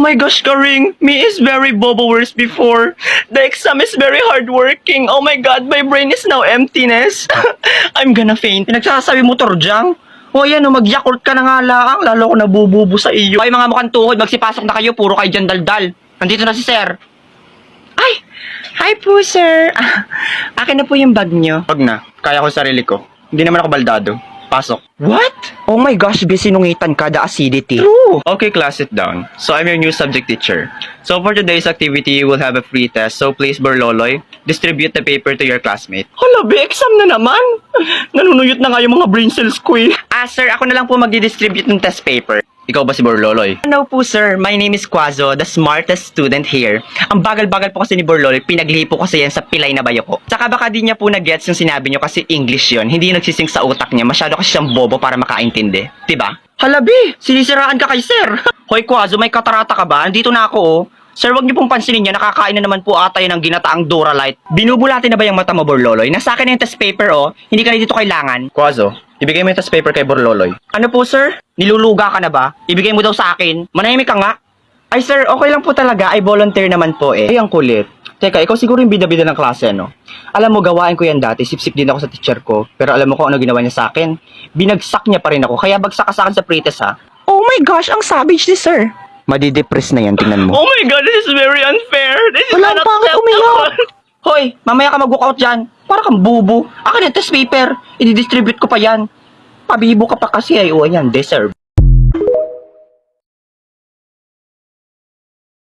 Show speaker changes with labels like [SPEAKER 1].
[SPEAKER 1] Oh my gosh, Karing, me is very bobo worse before. The exam is very hardworking. Oh my god, my brain is now emptiness. I'm gonna faint.
[SPEAKER 2] Pinagsasabi mo, Torjang? O yan, mag-yakult ka na nga lang. Lalo ko nabububo sa iyo. Ay, mga mukhang tuhod, magsipasok na kayo. Puro kayo dyan daldal. Nandito na si Sir.
[SPEAKER 1] Ay, hi po, sir. Akin na po yung bag nyo.
[SPEAKER 2] Wag na. Kaya ko sarili ko. Hindi naman ako baldado. Pasok.
[SPEAKER 1] What?
[SPEAKER 2] Oh my gosh, bisinungitan ka, the acidity.
[SPEAKER 1] True.
[SPEAKER 3] Okay, class, sit down. So, I'm your new subject teacher. So, for today's activity, you will have a free test. So, please, Borloloy, distribute the paper to your classmate.
[SPEAKER 1] Hala, exam na naman. Nanunuyot na nga yung mga brain cells ko eh.
[SPEAKER 2] Sir, ako na lang po magdi-distribute ng test paper.
[SPEAKER 3] Ikaw ba si Borloloy?
[SPEAKER 2] Ano po, sir? My name is Quazo, the smartest student here. Ang bagal-bagal po kasi ni Borloloy, pinaglihi po kasi yan sa pilay na bayo ko. Tsaka baka di niya po nag-gets yung sinabi niyo kasi English yon. Hindi nagsising sa utak niya. Masyado kasi siyang bobo para makaintindi. Diba?
[SPEAKER 1] Halabi, sinisiraan ka kay sir.
[SPEAKER 2] Hoy, Quazo, may katarata ka ba? Andito na ako, oh. Sir, wag niyo pong pansinin niya. Nakakain na naman po ata yun ng ginataang Duralite. Binubulati na ba yung mata mo, Borloloy? Nasa akin na yung test paper, oh. Hindi ka na dito kailangan.
[SPEAKER 3] Quazo, ibigay mo yung test paper kay Borloloy.
[SPEAKER 2] Ano po, sir? Niluluga ka na ba? Ibigay mo daw sa akin. Manahimik ka nga. Ay, sir, okay lang po talaga. I volunteer naman po eh. Ay, ang kulit. Teka, ikaw siguro yung bida-bida ng klase, no? Alam mo, gawain ko yan dati. Sip-sip din ako sa teacher ko. Pero alam mo kung ano ginawa niya sa akin? Binagsak niya pa rin ako. Kaya bagsak ka sa akin sa pretest, ha?
[SPEAKER 1] Oh my gosh, ang savage ni sir.
[SPEAKER 2] Madidepress na yan, tingnan mo.
[SPEAKER 1] Oh my god, this is very unfair. This is
[SPEAKER 2] Wala, pangit
[SPEAKER 1] unacceptable.
[SPEAKER 2] umiyak. Hoy, mamaya ka mag-walkout dyan. Para kang bubo. Akin yung test paper. I-distribute ko pa yan. Pabibo ka pa kasi ay. O, yan, deserve.